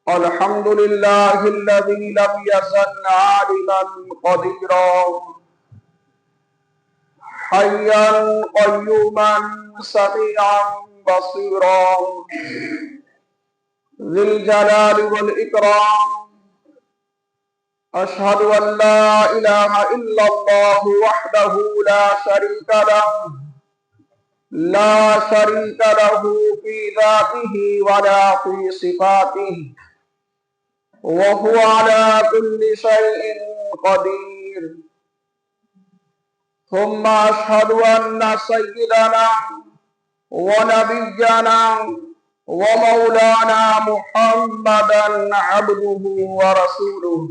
الحمد لله الذي لم يزل عالما قديرا حيا قيوما سميعا بصيرا ذي الجلال والإكرام. أشهد أن لا إله إلا الله وحده لا شريك له في ذاته ولا في صفاته، وهو على كل شيء قدير. ثم أشهد أن سيدنا ونبينا ومولانا محمدا عبده ورسوله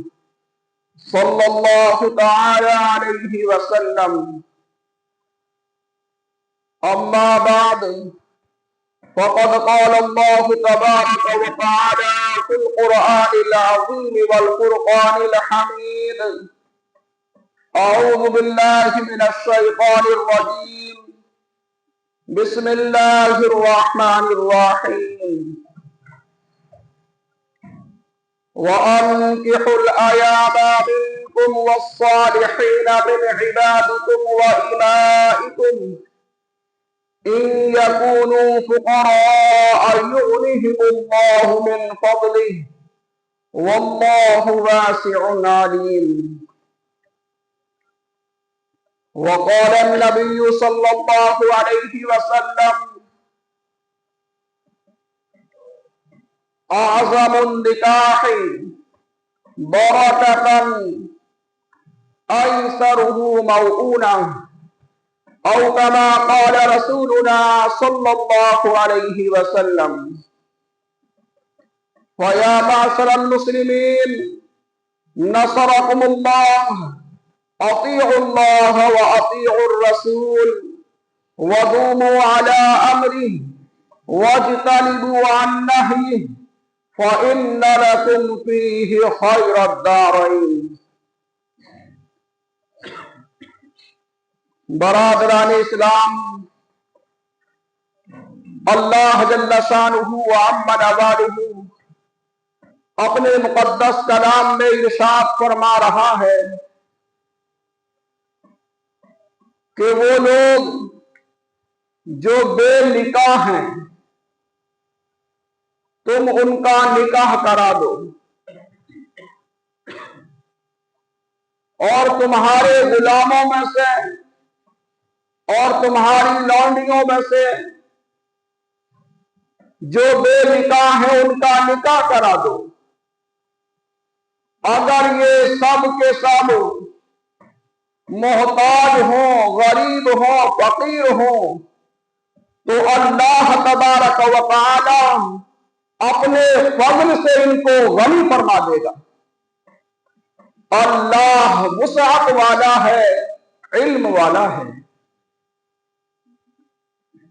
صلى الله تعالى عليه وسلم. أما بعد، فقد قال الله تبارك وتعالى في القرآن العظيم والفرقان الحميد: أعوذ بالله من الشيطان الرجيم. بسم الله الرحمن الرحيم. وأنكحوا الأيام منكم والصالحين من عبادكم وإمائكم إن يكونوا فقراء يغنهم الله من فضله والله واسع عليم. وقال النبي صلى الله عليه وسلم: أعظم النكاح بركة أيسره موؤونة، أو كما قال رسولنا صلى الله عليه وسلم. فيا معشر المسلمين، نصركم الله، أطيعوا الله وأطيعوا الرسول ودوموا على أمره واجتنبوا عن نهيه، فإن لكم فيه خير الدارين. برادران اسلام، اللہ جل شانہ و عم نوالہ اپنے مقدس کلام میں ارشاد فرما رہا ہے کہ وہ لوگ جو بے نکاح ہیں تم ان کا نکاح کرا دو، اور تمہارے غلاموں میں سے اور تمہاری لونڈیوں میں سے جو بے نکاح ہیں ان کا نکاح کرا دو، اگر یہ سب کے سب محتاج ہوں، غریب ہوں، فقیر ہوں، تو اللہ تبارک و تعالی اپنے فضل سے ان کو غنی فرما دے گا۔ اللہ وسعت والا ہے، علم والا ہے۔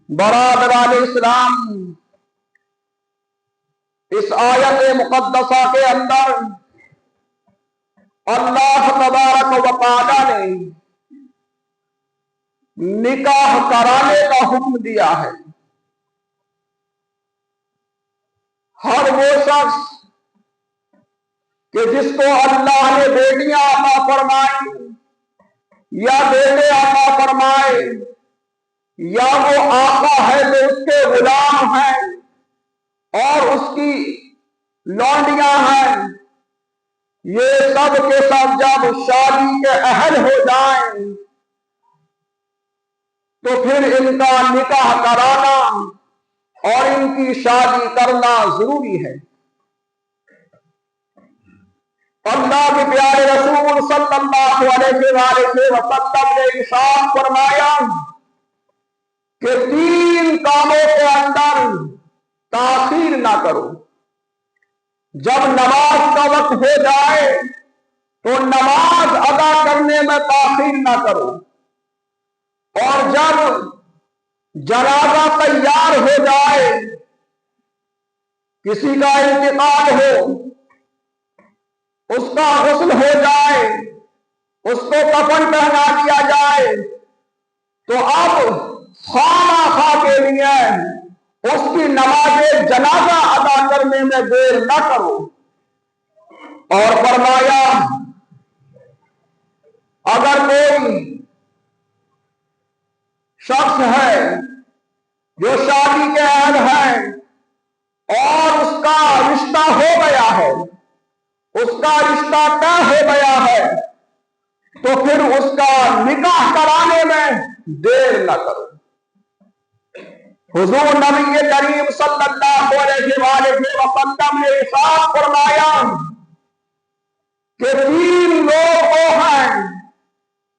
برادران اسلام، اس آیت مقدسہ کے اندر اللہ تبارک و تعالی نے نکاح کرانے کا حکم دیا ہے۔ ہر وہ شخص کہ جس کو اللہ نے بیٹیاں عطا فرمائی یا بیٹے عطا فرمائے، یا وہ آقا ہے جو اس کے غلام ہیں اور اس کی لونڈیاں ہیں، یہ سب کے سب جب شادی کے اہل ہو جائیں تو پھر ان کا نکاح کرانا اور ان کی شادی کرنا ضروری ہے۔ اللہ کے پیارے رسول صلی اللہ علیہ وآلہ وسلم نے ارشاد فرمایا کہ 3 کاموں کے اندر تاخیر نہ کرو۔ جب نماز کا وقت ہو جائے تو نماز ادا کرنے میں تاخیر نہ کرو، اور جب جنازہ تیار ہو جائے، کسی کا انتقال ہو، اس کا غسل ہو جائے، اس کو کفن پہنا دیا جائے، تو اب خواہ کے لیے اس کی نماز جنازہ ادا کر کرنے میں دیر نہ کرو۔ اور فرمایا اگر کوئی شخص ہے جو شادی کے اہل ہے اور اس کا رشتہ ہو گیا ہے، اس کا رشتہ طے ہو گیا ہے، تو پھر اس کا نکاح کرانے میں دیر نہ کرو۔ حضور نبی کریم صلی اللہ علیہ وآلہ وسلم نے ارشاد فرمایا کہ 3 لوگ وہ ہیں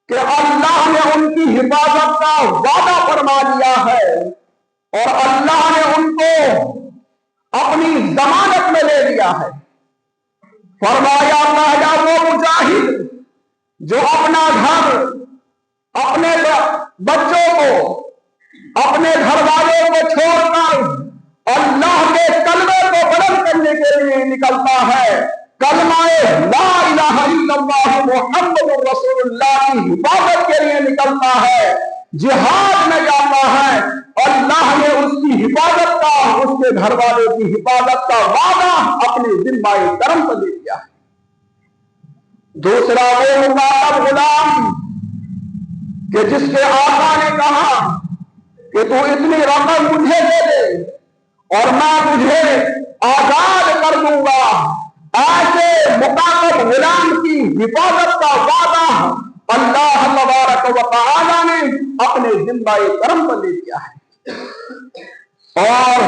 کہ اللہ نے ان کی حفاظت کا وعدہ فرما لیا ہے اور اللہ نے ان کو اپنی ضمانت میں لے لیا ہے۔ فرمایا پہلا وہ مجاہد جو اپنا گھر، اپنے بچوں کو، اپنے گھر والوں کو چھوڑ کر اللہ کے کلمے کو بلند کرنے کے لیے نکلتا ہے، کلمہ لا الہ الا اللہ محمد رسول اللہ کی حفاظت کے لیے نکلتا ہے، جہاد میں جاتا ہے، اللہ نے اس کی حفاظت کا، اس کے گھر والوں کی حفاظت کا وعدہ اپنے ذمہ کرم پر لے لیا ہے۔ دوسرا وہ مکاتب غلام کہ جس کے آقا نے کہا کہ تو اتنی رقم مجھے دے دے اور میں تجھے آزاد کر دوں گا، ایسے مکاتب غلام کی حفاظت کا وعدہ اللہ تبارک و تعالی نے اپنے ذمہ کرم پر لے لیا ہے۔ اور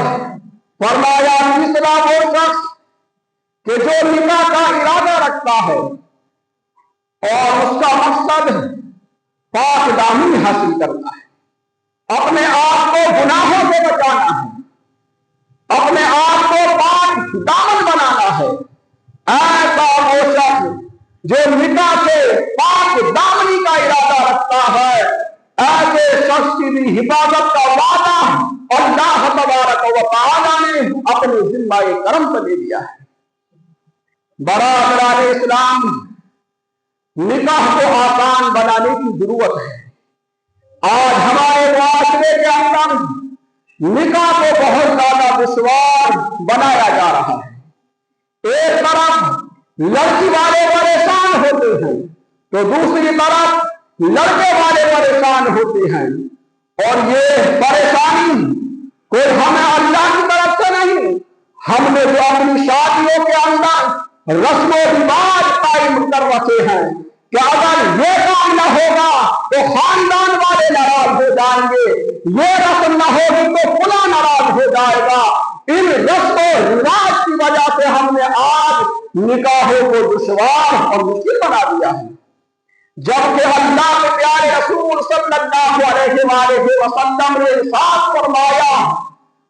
فرمایا تیسرا وہ شخص کہ جو نکاح کا ارادہ رکھتا ہے اور اس کا مقصد پاک دامنی حاصل کرنا ہے، اپنے آپ کو گناہوں سے بچانا ہے، اپنے آپ کو پاک دامن بنانا ہے، ایسا وہ شخص جو نکاح سے پاک دامنی کا ارادہ رکھتا ہے، ایسے شخص کی بھی حفاظت کا وعدہ اللہ تبارک و تعالی نے اپنے ذمہ کرم پر لے لیا ہے۔ برادران اسلام، نکاح کو آسان بنانے کی ضرورت ہے۔ آج ہمارے معاشرے کے اندر نکاح کو بہت زیادہ دشوار بنایا جا رہا ہے۔ ایک طرف لڑکی والے پریشان ہوتے ہیں تو دوسری طرف لڑکے والے پریشان ہوتے ہیں، اور یہ پریشانی کوئی ہمیں اللہ کی طرف سے نہیں، ہم نے جو اپنی شادیوں کے اندر رسم و رواج قائم کر رکھے ہیں کہ اگر یہ کام نہ ہوگا تو خاندان والے ناراض ہو جائیں گے، یہ رسم نہ ہوگی تو فلاں ناراض ہو جائے گا، ان رسم و رواج کی وجہ سے ہم نے آج نکاحوں کو دشوار اور مشکل بنا دیا ہے، جبکہ اللہ کے پیارے رسول صلی اللہ علیہ وآلہ وسلم نے ارشاد فرمایا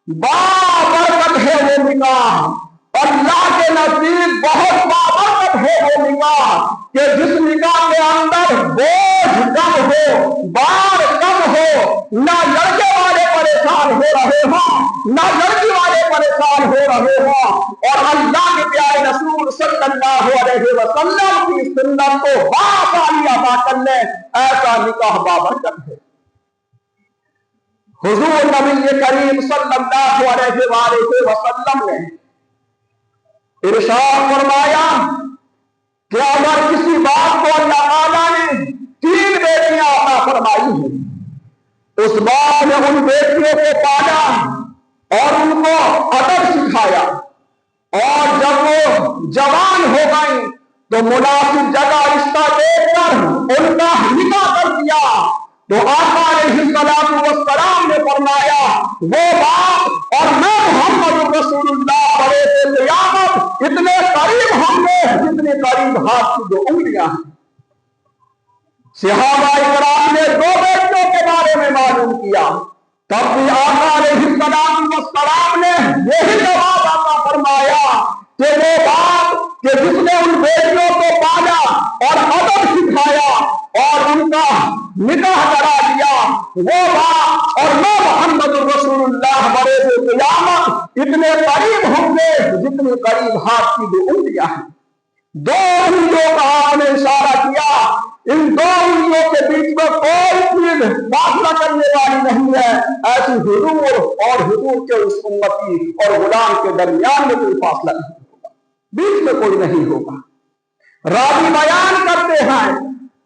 بابرکت ہے وہ نکاح، اللہ کے نزدیک بہت بابرکت ہے وہ نکاح کہ جس نکاح کے اندر بوجھ کم ہو، بار کم ہو، نہ لڑکے والے پریشان ہو رہے ہوں نہ لڑکی والے پریشان ہو رہے ہوں، اور اللہ کے پیارے رسول صلی اللہ علیہ وسلم کی سنت کو بآسانی ادا کر لیں، ایسا نکاح بابرکت ہے۔ حضور نبی کریم صلی اللہ علیہ وآلہ وسلم نے ارشاد فرمایا کہ اگر کسی بات کو اللہ تعالیٰ نے 3 بیٹیاں عطا فرمائی ہیں، اس بات نے ان بیٹیوں کو پالا اور ان کو ادب سکھایا، اور جب وہ جوان ہو گئی تو مناسب جگہ رشتہ دیکھ کر ان کا نکاح کر دیا، تو آقا علیہ السلام نے فرمایا وہ بات اور میں محمد رسول اللہ علیہ قیامت اتنے قریب ہوں گے جتنے قریب ہاتھ کی 2 انگلیاں ہیں۔ صحابہ کرام نے 2 بیٹوں کے بارے میں معلوم کیا، تب بھی آقا علیہ السلام نے یہی جواب عطا فرمایا کہ وہ بات کہ جس نے ان بیٹیوں کو پالا اور ادب سکھایا اور ان کا نکاح کرا دیا، وہ بات اور میں محمد رسول اللہ بروز قیامت اتنے قریب ہوں گے جتنے قریب ہاتھ کی 2 انگلیاں ہیں۔ 2 انگلیوں کا آپ نے اشارہ کیا، ان دو انگلیوں کے بیچ میں کوئی چیز فاصلہ کرنے والی نہیں ہے، ایسی حضور اور حضور کے اس امتی اور غلام کے درمیان میں کوئی فاصلہ نہیں ہوگا، بیچ میں کوئی نہیں ہوگا۔ راوی بیان کرتے ہیں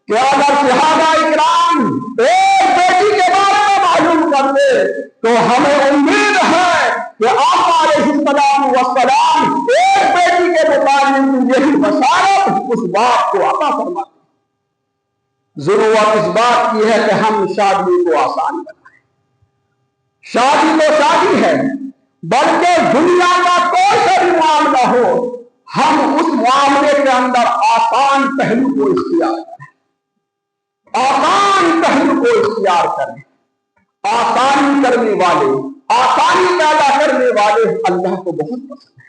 کہ اگر صحابہ اکرام ایک بیٹی کے بارے میں معلوم کرتے تو ہمیں امید ہے کہ آقا علیہ السلام ایک بیٹی کے متعلق یہی بشارت اس باپ کو عطا فرماتے۔ ضرورت اس بات کی ہے کہ ہم شادی کو آسان بنائیں۔ شادی تو شادی ہے، بلکہ دنیا کا کوئی سا بھی معاملہ ہو، ہم اس معاملے کے اندر آسان پہلو کو اختیار کریں، آسان پہلو کو اختیار کریں۔ آسانی کرنے والے، آسانی پیدا کرنے والے اللہ کو بہت پسند ہے،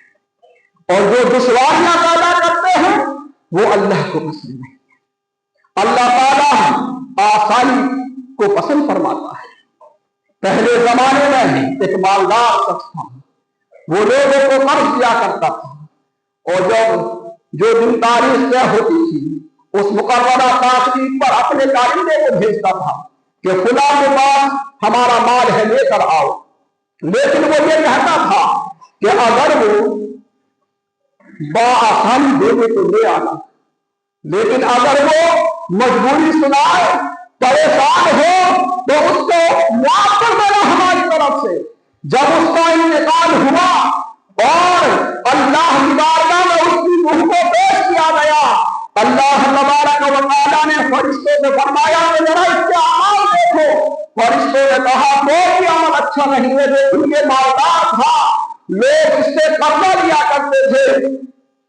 اور جو دشواریاں پیدا کرتے ہیں وہ اللہ کو پسند نہیں۔ اللہ تعالیٰ آسانی کو پسند فرماتا ہے۔ پہلے زمانے میں ایک مالدار شخص تھا، وہ لوگوں کو قرض دیا کرتا تھا، اور جو دن تاریخ طے ہوتی تھی اس مقررہ تاریخ پر اپنے کارندے کو بھیجتا تھا کہ فلاں کے پاس ہمارا مال ہے، لے کر آؤ۔ لیکن وہ یہ کہتا تھا کہ اگر وہ بآسانی دے دے تو لے آنا، لیکن اگر وہ مجبوری سنائے، پریشان ہو، تو اس کو معاف کر دینا ہماری طرف سے۔ جب اس کا انتقال ہوا اور اللہ کی بارگاہ میں اس کی روح کو پیش کیا گیا، اللہ تبارک و تعالیٰ نے فرشتوں سے فرمایا کہ ذرا اس کے اعمال دیکھو۔ فرشتوں نے کہا کوئی عمل اچھا نہیں ہے، جو ان کے مالدار تھا، لوگ اس سے قبضہ لیا کرتے تھے،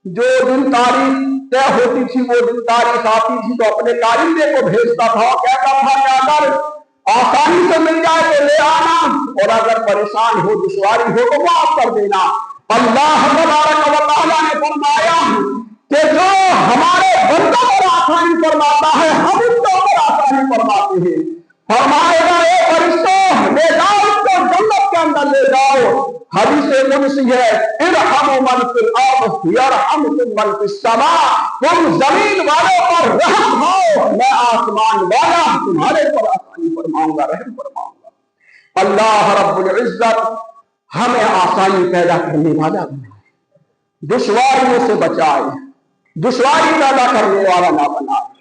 جو دن تاریخ طے ہوتی تھی وہ دن تاریخ آتی تھی تو اپنے کارندے کو بھیجتا تھا اور کہتا تھا کہ اگر آسانی سے مل جائے تو لے آنا، اور اگر پریشان ہو، دشواری ہو تو معاف کر دینا۔ اللہ تبارک و تعالیٰ نے فرمایا کہ جو ہمارے بندوں پر آسانی فرماتا ہے ہم اس کے اوپر آسانی فرماتے ہیں۔ فرمائے گا اے فرشتوں لے جاؤ اس کو جنت کے اندر لے جاؤ۔ حدیث قدسی ہے ارحموا من فی الارض یرحمکم من فی السماء، تم زمین والوں پر رحم کھاؤ، میں آسمان والا تمہارے پر آسانی فرماؤں گا، رحم فرماؤں گا۔ اللہ رب العزت ہمیں آسانی پیدا کرنے والا بنائے، دشواریوں سے بچائے، دشواری پیدا کرنے والا نہ بنائے۔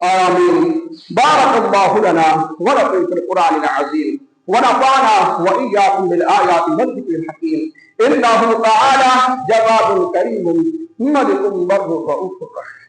آمین۔ بارک اللہ لنا ولکم فی القرآن العظیم ونفعنا وإياكم بالآيات والذكر الحكيم إنه تعالى جواد كريم ملك بر رؤوف رحيم۔